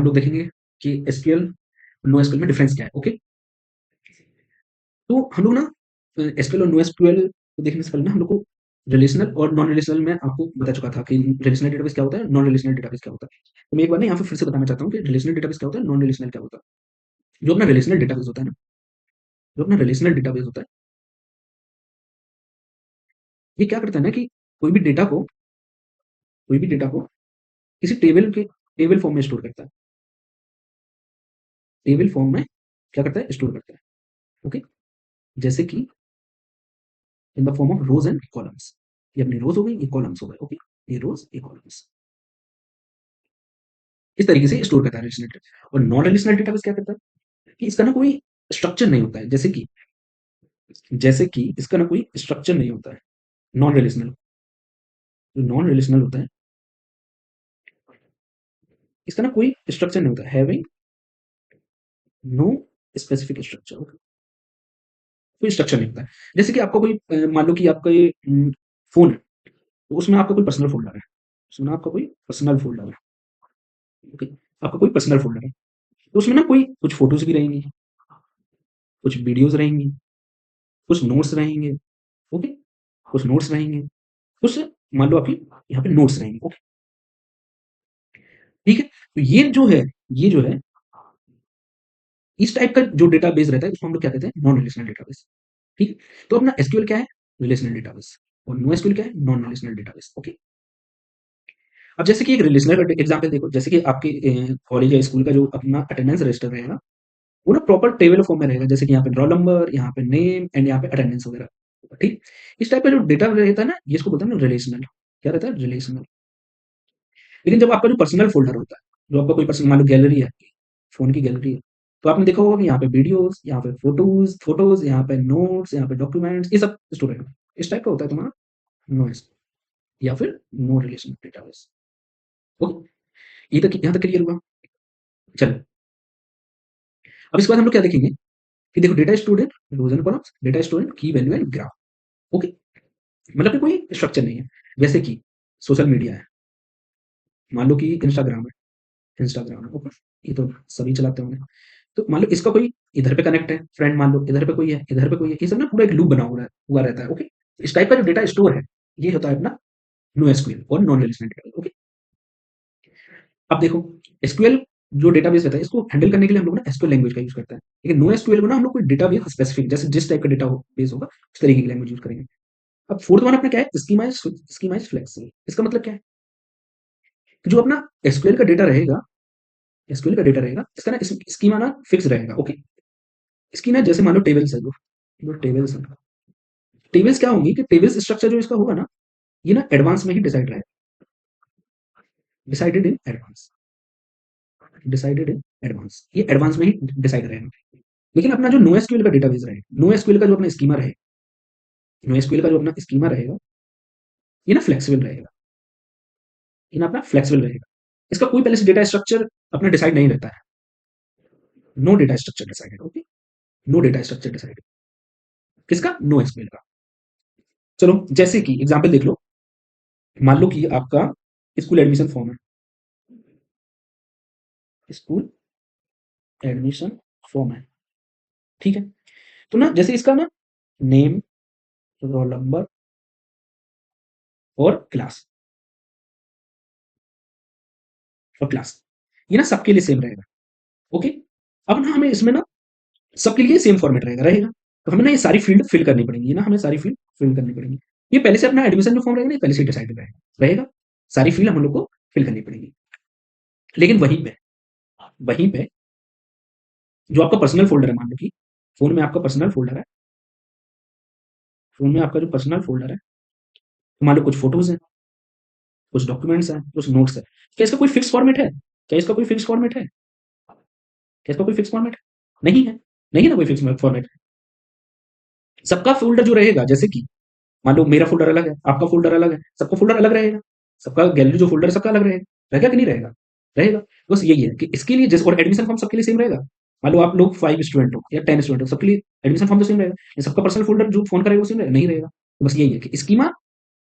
हम लोग देखेंगे कि एसक्यूएल नो एसक्यूएल में डिफरेंस क्या है। ओके, तो हम लोग ना एसक्यूएल और नो एसक्यूएल को देखने से पहले ना हम लोग को रिलेशनल और नॉन रिलेशनल में आपको बता चुका था कि रिलेशनल डेटाबेस क्या होता है, नॉन रिलेशनल डेटाबेस क्या होता है। तो मैं एक बार ना यहाँ पे फिर से बताना चाहता हूँ कि रिलेशनल डेटाबेस क्या होता है, नॉन रिलेशनल क्या होता है। जो अपना रिलेशनल डेटाबेस होता है ना, जो अपना रिलेशनल डेटाबेस होता है, ये क्या करता है ना कि कोई भी डेटा को कोई भी डेटा को किसी टेबल फॉर्म में स्टोर करता है। टेबल फॉर्म में क्या करता है, स्टोर करता है। ओके, जैसे कि in the form of rose and columns. ये अपनी रोज हो गई, ये कॉलम्स हो गए। ओके, ये रोज, ये कॉलम्स, इस तरीके से स्टोर करता है रिलेशनल डेटा। और नॉन रिलेशनल डेटाबेस क्या करता है कि इसका ना कोई स्ट्रक्चर नहीं होता है। जैसे कि इसका ना कोई स्ट्रक्चर नहीं होता है। नॉन रिलेशनल, जो नॉन रिलेशनल होता है, इसका ना कोई स्ट्रक्चर नहीं होता है। Having no specific structure. कोई स्ट्रक्चर नहीं होता है। जैसे कि आपका कोई मान लो कि आपका ये फोन है, तो उसमें आपका कोई पर्सनल फोल्डर है। उसमें आपका कोई पर्सनल फोल्डर है। ओके, आपका कोई पर्सनल फोल्डर है, तो उसमें ना कोई कुछ फोटोज भी रहेंगी, कुछ वीडियोज रहेंगी, कुछ नोट्स रहेंगे। ओके, कुछ नोट्स रहेंगे, कुछ मान लो आपकी यहाँ पे नोट्स रहेंगे। ओके, ठीक है। तो ये जो है इस टाइप का जो डेटाबेस रहता है उसको हम लोग क्या कहते हैं, नॉन रिलेशनल डेटाबेस। ठीक है, तो अपना एसक्यूएल क्या है, रिलेशनल डेटाबेस। और नो एसक्यूएल क्या है, नॉन रिलेशनल डेटाबेस। ओके, अब जैसे कि एक रिलेशनल एग्जांपल देखो, जैसे कि आपके कॉलेज या स्कूल का जो अपना अटेंडेंस रजिस्टर रहेगा, वो ना प्रॉपर टेबल फॉर्म में रहेगा। जैसे कि यहाँ पे रोल नंबर, यहाँ पे नेम एंड यहाँ पे अटेंडेंस वगैरह। ठीक, इस टाइप का जो डेटा रहता है ना, ये इसको बोलते हैं रिलेशनल। क्या रहता है, रिलेशनल। लेकिन जब आपका जो पर्सनल फोल्डर होता है, जो आपका कोई पर्सनल मान लो गैलरी है, फोन की गैलरी है, तो आपने देखा होगा कि यहाँ पे वीडियोस, यहाँ पे फोटोज फोटोज यहाँ पे नोट्स, यहाँ पे डॉक्यूमेंट्स, ये सब स्टोर है। इस टाइप का होता है तुम्हारा नॉइस या फिर नो रिलेशन डेटाबेस। ओके, ये तक यहाँ तक क्लियर हुआ। चलो, अब इसके बाद हम लोग क्या देखेंगे कि देखो data stored in rows and columns, data stored in key value and graph. Okay, मतलब कि कोई स्ट्रक्चर नहीं है। जैसे कि सोशल मीडिया है, मान लो कि इंस्टाग्राम है। ओके, ये तो सभी चलाते होंगे। तो मान लो इसका कोई इधर पे कनेक्ट है फ्रेंड, मान लो इधर पे कोई है, इधर पे कोई है, ये सब ना पूरा एक लूप बना हुआ रहता है। ओके, इस टाइप का जो डेटा स्टोर है, ये होता है अपना नो एसक्यूएल और नॉन रिलेशनल डेटाबेस। ओके, अब देखो एसक्यूएल जो डेटाबेस रहता है, इसको हैंडल करने के लिए हम लोग ना एसक्यूएल लैंग्वेज का यूज करते हैं। लेकिन नो एसक्यूएल को ना हम लोग कोई डेटाबेस स्पेसिफिक, जैसे जिस टाइप का डेटा बेस होगा उस तरीके की लैंग्वेज यूज करेंगे। अब फोर्थ वन अपना क्या है, स्कीमा इज फ्लेक्सिबल। इसका मतलब क्या है कि जो अपना एसक्यूएल का डेटा रहेगा, एसक्यूएल का डेटा रहेगा, इसका ना स्कीमा ना फिक्स रहेगा। ओके, इसकी ना जैसे मान लो टेबल्स है, जो टेबल्स है, टेबल्स क्या होंगी कि टेबल्स स्ट्रक्चर जो इसका होगा ना, ये ना एडवांस में ही डिसाइड रहेगा। Decided in advance, decided in advance, ये एडवांस में ही डिसाइड रहेगा। लेकिन अपना जो नो एसक्यूएल का डेटाबेस रहेगा, नो एसक्यूएल का जो अपना स्कीमा रहेगा, नो एसक्यूएल का जो अपना स्कीमा रहेगा, ये ना फ्लेक्सिबल रहेगा। ये ना अपना फ्लेक्सिबल रहेगा। इसका कोई पहले से डेटा स्ट्रक्चर अपना डिसाइड नहीं रहता है। No data structure decided. Okay, no data structure decided किसका, नो एसक्यूएल का। चलो जैसे कि एग्जांपल देख लो, मान लो कि आपका स्कूल एडमिशन फॉर्म है, स्कूल एडमिशन फॉर्म है। ठीक है, तो ना जैसे इसका ना नेम, रोल नंबर और क्लास, ये ना सबके लिए सेम रहेगा। ओके, अब ना हमें इसमें ना सबके लिए सेम फॉर्मेट रहेगा। तो हमें ना ये सारी फील्ड फिल करनी पड़ेंगी ना, हमें सारी फील्ड फिल करनी पड़ेंगी। ये पहले से अपना एडमिशन जो फॉर्म रहेगा ना, ये पहले से डिसाइडेड रहेगा। सारी फील्ड हम लोग को फिल करनी पड़ेगी। लेकिन वहीं पे जो आपका पर्सनल फोल्डर है, मान लो कि फोन में आपका पर्सनल फोल्डर है, फोन में आपका जो पर्सनल फोल्डर है, तो मान लो कुछ फोटोज है, कुछ डॉक्यूमेंट्स है, कुछ नोट्स है। क्या इसका कोई फिक्स फॉर्मेट है, क्या इसका कोई फिक्स फॉर्मेट है, क्या इसका कोई फिक्स फॉर्मेट है? नहीं है, नहीं है ना कोई फिक्स फॉर्मेट। सबका फोल्डर जो रहेगा, जैसे कि मान लो मेरा फ़ोल्डर अलग है, आपका फ़ोल्डर अलग है, सबका फ़ोल्डर अलग रहेगा। सबका गैलरी जो फ़ोल्डर है सबका अलग रहेगा। रहेगा कि नहीं रहेगा? रहेगा। बस यही है कि इसके लिए जैसे और एडमिशन फॉर्म सबके लिए सेम रहेगा। मान लो आप लोग 5 स्टूडेंट हो या 10 स्टूडेंट हो, सबके लिए एडमिशन फॉर्म तो सेम रहेगा। ये सबका पर्सनल फ़ोल्डर जो फ़ोन का रहेगा वो सेम रहेगा? नहीं रहेगा। तो बस यही है कि स्कीमा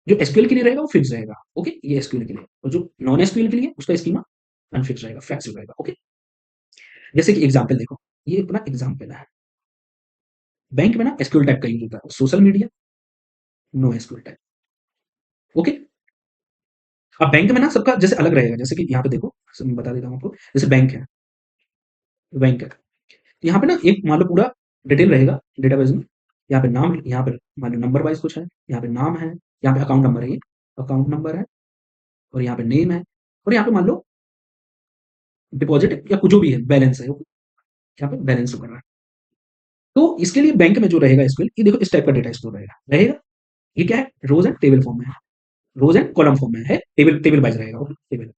जो एसक्यूएल के लिए रहेगा वो फिक्स रहेगा। ओके? ये एसक्यूएल के लिए। और जो नॉन एसक्यूएल के लिए उसका स्कीमा अनफिक्स रहेगा, फ्लेक्सिबल रहेगा। ओके? जैसे कि एग्जाम्पल देखो, ये अपना एग्जाम्पल है। बैंक में ना एसक्यूएल टाइप का यूज होता है, social media no SQL type. Okay. अब बैंक में ना सबका जैसे अलग रहेगा, जैसे कि यहाँ पे देखो, मैं बता देता हूँ आपको। जैसे बैंक है, यहाँ पे ना एक मान लो पूरा डिटेल रहेगा डेटाबेस में। यहाँ पे नाम, यहाँ पे मान लो नंबर वाइज कुछ है, यहाँ पे नाम है, यहाँ पे अकाउंट नंबर है, ये अकाउंट नंबर है, और यहाँ पे नेम है, और यहाँ पे मान लो डिपॉजिट या कुछ जो भी है, बैलेंस है, यहाँ पे बैलेंस शो कर रहा है। तो इसके लिए बैंक में जो रहेगा एसक्यूएल, ये देखो इस टाइप का डेटा स्टोर रहेगा। ये क्या है, रोज एंड टेबल फॉर्म में है, रोज एंड कॉलम फॉर्म में है, टेबल टेबल वाइज रहेगा, टेबल।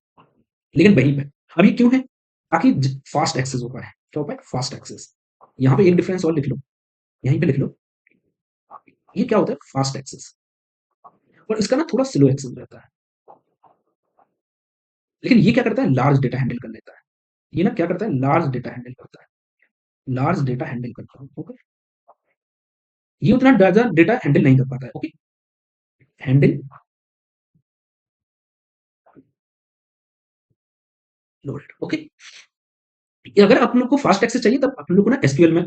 लेकिन वहीं पे अब ये क्यों है, ताकि फास्ट एक्सेस हो पाए। क्या हो पाए, फास्ट एक्सेस। यहाँ पे एक डिफरेंस और लिख लो, यहीं पे लिख लो, ये क्या होता है, फास्ट एक्सेस। और इसका ना थोड़ा स्लो एक्सेस रहता है। लेकिन ये क्या करता है, लार्ज डेटा हैंडल कर लेता है। ये ना क्या करता है, लार्ज डेटा हैंडल करता है, लार्ज डेटा हैंडल करता है। ओके। ये उतना ज्यादा डेटा हैंडल नहीं कर पाता है। ओके। Handle load. ओके। अगर आप लोग को फास्ट एक्सेस चाहिए, तब आप लोग को ना एसक्यूएल में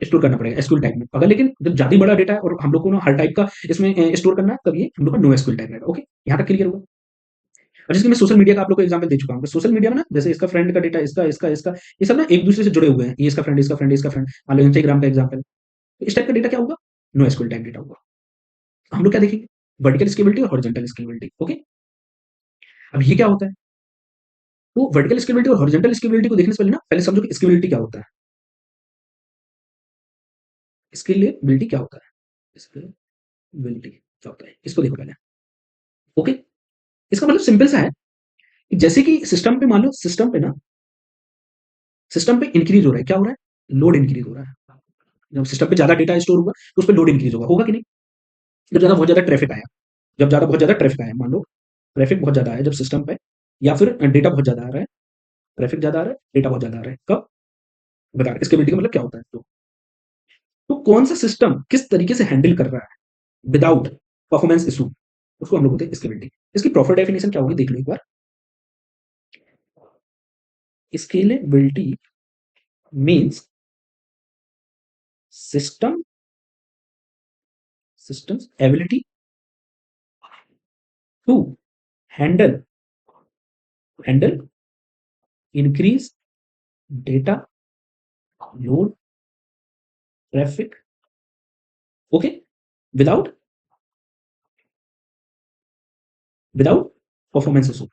स्टोर करना पड़ेगा, एसक्यूएल टाइप में। अगर लेकिन जब ज्यादा बड़ा डेटा है और हम लोग को ना हर टाइप का इसमें स्टोर करना है, तब ये हम लोग का नो एसक्यूएल टाइप रहेगा। ओके, यहाँ तक क्लियर हुआ। और जैसे कि मैं सोशल मीडिया का आप लोग को एग्जांपल दे चुका हूँ। सोशल मीडिया में ना जैसे इसका फ्रेंड का डेटा, इसका इसका इसका, ये सब ना एक दूसरे से जुड़े हुए हैं। ये इसका फ्रेंड, इसका फ्रेंड, इसका फ्रेंड। मान लो इंस्टाग्राम का एग्जाम्पल, तो इस टाइप का डेटा क्या होगा, नो एसक्यूएल टाइप डेटा होगा। हम लोग क्या देखेंगे, वर्टिकल स्केलेबिलिटी और हॉरिजॉन्टल स्केलेबिलिटी। ओके। अब ये क्या होता है, तो वर्टिकल स्केलेबिलिटी और हॉरिजॉन्टल स्केलेबिलिटी को देखने से पहले ना, पहले समझो कि स्केलेबिलिटी क्या होता है। स्केलेबिलिटी क्या होता है, स्केलेबिलिटी क्या होता है, इसको देखो पहले। ओके। इसका मतलब सिंपल सा है, जैसे कि सिस्टम पे मान लो, सिस्टम पे इंक्रीज हो रहा है, क्या हो रहा है, लोड इंक्रीज हो रहा है। जब सिस्टम पे ज्यादा डेटा स्टोर हुआ, तो उस पर लोड इंक्रीज होगा कि नहीं। जब ज्यादा बहुत ज्यादा ट्रैफिक आया, जब ज्यादा बहुत ज्यादा ट्रैफिक आया, मान लो ट्रैफिक बहुत ज्यादा आया जब सिस्टम पे, या फिर डेटा बहुत ज्यादा आ रहा है, ट्रैफिक ज्यादा आ रहा है, डेटा बहुत ज्यादा आ रहा है, कब, बता रहे स्केलेबिलिटी का मतलब क्या होता है। तो कौन सा सिस्टम किस तरीके से हैंडल कर रहा है विदाउट परफॉर्मेंस इशू, उसको हम लोग बोलते हैं स्केलेबिलिटी। इसकी प्रॉपर डेफिनेशन क्या होगी, देख लो एक बार। Scalability means system systems ability to handle increase data load traffic, okay, without without performance issue,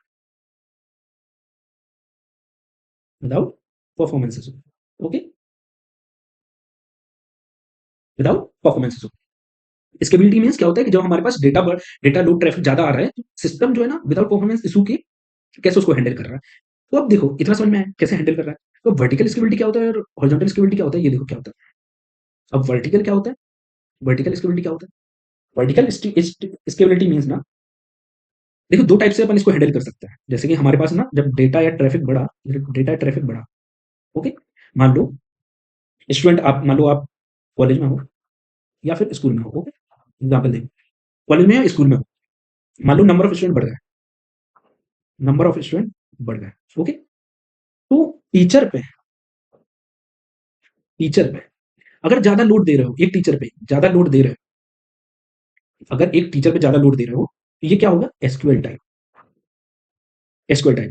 without performance issue, okay, without performance issue। Scalability means क्या होता है कि जब हमारे पास डेटा लोड ट्रैफिक ज्यादा आ रहा है, तो सिस्टम जो है ना विदाउट परफॉर्मेंस इशू के कैसे उसको हैंडल कर रहा है। तो अब देखो इतना समझ में आया कैसे हैंडल कर रहा है। तो वर्टिकल स्केबिलिटी क्या होता है और हॉरिजॉन्टल स्केबिलिटी क्या होता है, ये देखो क्या होता है। अब वर्टिकल क्या होता है, वर्टिकल स्केबिलिटी क्या होता है। वर्टिकल स्केबिलिटी मीन्स ना, देखो दो टाइप से अपन इसको हैंडल कर सकते हैं। जैसे कि हमारे पास ना जब डेटा या ट्रैफिक बढ़ा, ओके, मान लो स्टूडेंट, आप मान लो आप कॉलेज में हो या फिर स्कूल में हो। ओके, एग्जाम्पल देखो, कॉलेज में या स्कूल में हो, मान लो नंबर ऑफ स्टूडेंट बढ़ गए, नंबर ऑफ स्टूडेंट बढ़ गए। ओके। तो टीचर पे टीचर पे अगर ज्यादा लोड दे रहे हो, एक टीचर पे ज्यादा लोड दे रहे हो, अगर एक टीचर पे ज्यादा लोड दे रहे हो, तो ये क्या होगा, एसक्यूएल टाइप।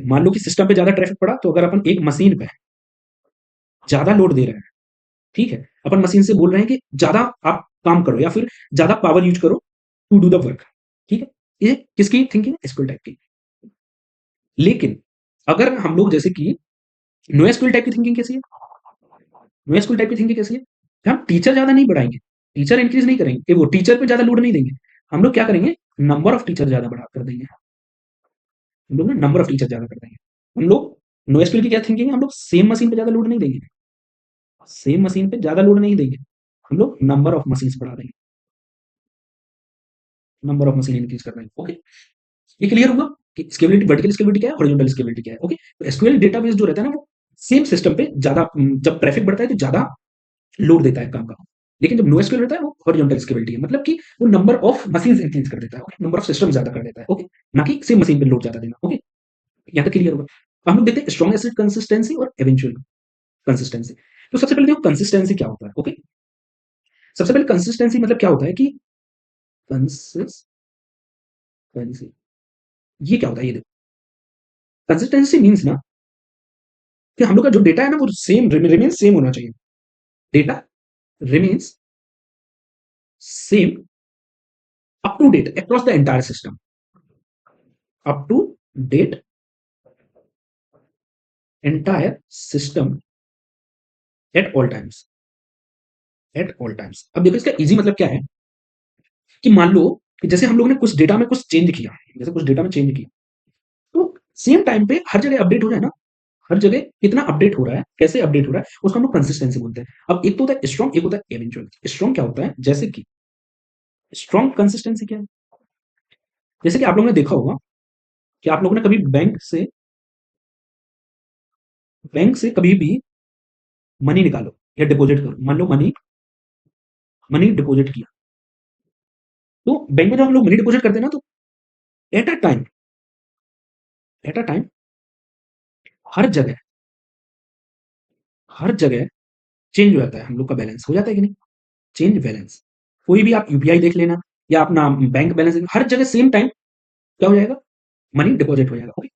मान लो कि सिस्टम पे ज्यादा ट्रैफिक पड़ा, तो अगर अपन एक मशीन पे ज्यादा लोड दे रहे हैं, ठीक है, अपन मशीन से बोल रहे हैं कि ज्यादा आप काम करो या फिर ज्यादा पावर यूज करो टू डू द वर्क, ठीक है, ये किसकी थिंकिंग, एसक्यूएल टाइप की। लेकिन अगर हम लोग जैसे कि नो एसक्यूएल टाइप की थिंकिंग कैसी है, नो एसक्यूएल टाइप की थिंकिंग कैसी है, कि हम टीचर ज्यादा नहीं बढ़ाएंगे, टीचर इंक्रीज नहीं करेंगे, वो टीचर पे ज्यादा लोड नहीं देंगे। हम लोग क्या करेंगे, नंबर ऑफ टीचर ज्यादा बढ़ा कर देंगे। हम लोग ना नंबर ऑफ टीचर ज्यादा कर देंगे। हम लोग नो एसक्यूएल की क्या थिंकिंग है, हम लोग सेम मशीन पे ज्यादा लोड नहीं देंगे, सेम मशीन पे ज्यादा लोड नहीं देंगे, हम लोग नंबर ऑफ मशीन बढ़ा देंगे, नंबर ऑफ मशीन इंक्रीज कर देंगे। ओके, ये क्लियर होगा कि स्केलेबिलिटी, वर्टिकल स्केलेबिलिटी क्या है, हॉरिजॉन्टल स्केलेबिलिटी क्या है। ओके, तो एसक्यूएल डेटाबेस जो रहता है ना, वो सेम सिस्टम पे ज्यादा, जब ट्रैफिक बढ़ता है तो ज्यादा लोड देता है काम का। लेकिन जब नो एसक्यूएल रहता है, वो हॉरिजॉन्टल स्केलेबिलिटी है, मतलब कि वो नंबर ऑफ मशीन इंक्रीज कर देता है, ओके, नंबर ऑफ सिस्टम ज्यादा कर देता है। ओके, ना कि सेम मशीन पे लोड ज्यादा देना। ओके, यहाँ तक क्लियर होगा। अब हम लोग देखते हैं स्ट्रॉन्ग एसिड कंसिस्टेंसी और एवेंचुअल। कंसिस्टेंसी। तो सबसे पहले देखो कंसिस्टेंसी क्या होता है, ओके? सबसे पहले कंसिस्टेंसी मतलब क्या होता है कि कंसिस्टेंसी, ये क्या होता है ये देखो। कंसिस्टेंसी मीन्स ना कि हम लोग का जो डेटा है ना वो सेम रिमेन्स सेम होना चाहिए। Data remains same up to date across the entire system, up to date entire system at all times, at all times. अब देखो इसका इजी मतलब क्या है कि मान लो कि जैसे हम लोग ने कुछ डेटा में कुछ चेंज किया, जैसे कुछ डेटा में चेंज किया, तो सेम टाइम पे हर जगह अपडेट हो जाए ना, हर जगह कितना अपडेट हो रहा है, कैसे अपडेट हो रहा है, उसको हम लोग कंसिस्टेंसी बोलते हैं। अब एक तो होता है स्ट्रॉन्ग, एक होता है एवेंचुअल। स्ट्रॉन्ग क्या होता है, जैसे कि स्ट्रॉन्ग कंसिस्टेंसी क्या है, जैसे कि आप लोगों ने देखा होगा कि आप लोगों ने कभी बैंक से कभी भी मनी निकालो या डिपॉजिट करो, मान लो मनी मनी डिपॉजिट किया, तो बैंक में जब हम लोग मनी डिपॉजिट करते हैं ना, तो at a time, at a time हर जगह, हर जगह चेंज हो जाता है हम लोग का बैलेंस, हो जाता है कि नहीं? चेंज बैलेंस, कोई भी आप यूपीआई देख लेना या अपना बैंक बैलेंस, हर जगह सेम टाइम क्या हो जाएगा, मनी डिपॉजिट हो जाएगा, ओके?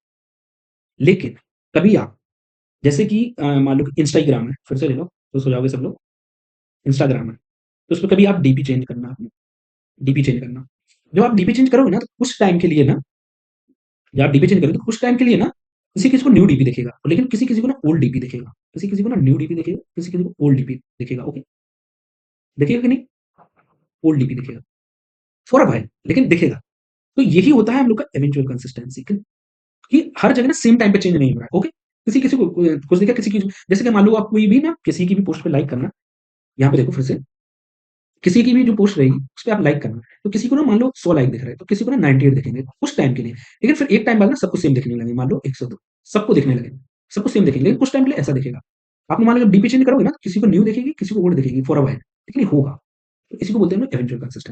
लेकिन कभी आप जैसे कि मान लो कि इंस्टाग्राम है, फिर से ले लो तो सो जाओगे सब लोग। इंस्टाग्राम है, तो उसमें कभी आप डीपी चेंज करना, आपने डीपी चेंज करना, जब आप डीपी चेंज करोगे ना, तो कुछ टाइम के लिए ना, जब आप डीपी चेंज करोगे तो कुछ टाइम के लिए ना किसी किसी को न्यू डीपी दिखेगा, लेकिन किसी किसी को ना ओल्ड डीपी दिखेगा, किसी किसी को ना न्यू डीपी दिखेगा, किसी किसी को ओल्ड डीपी दिखेगा, ओके? दिखेगा कि नहीं? ओल्ड डीपी दिखेगा फॉर अ व्हाइल, लेकिन दिखेगा। तो यही होता है हम लोग का इवेंचुअल कंसिस्टेंसी, कि हर जगह ना सेम टाइम पे चेंज नहीं हो रहा है, ओके? किसी किसी को कुछ दिखा, किसी की जैसे कि मान लो आप कोई भी ना किसी की भी पोस्ट पे लाइक करना, यहाँ पे देखो फिर से, किसी की भी जो पोस्ट रहेगी उस पे आप लाइक करना, तो किसी को ना मान लो 100 लाइक दिख रहा है, तो किसी को ना 98 दिखेंगे कुछ टाइम के लिए, लेकिन फिर एक टाइम बाद ना सबको सेम दिखने लगे, मान लो 102 सबको दिखने लगे, सबको सेम दिखेंगे, लेकिन कुछ टाइम के लिए ऐसा दिखेगा। आपने मान लो जब डीपी चेंज करोगे ना, किसी को न्यू दिखेगी, किसी को ओल्ड दिखेगी फॉर अ व्हाइल, लेकिन ये होगा। तो इसी को बोलते हैं ना इवेंचुअल कंसिस्टेंसी।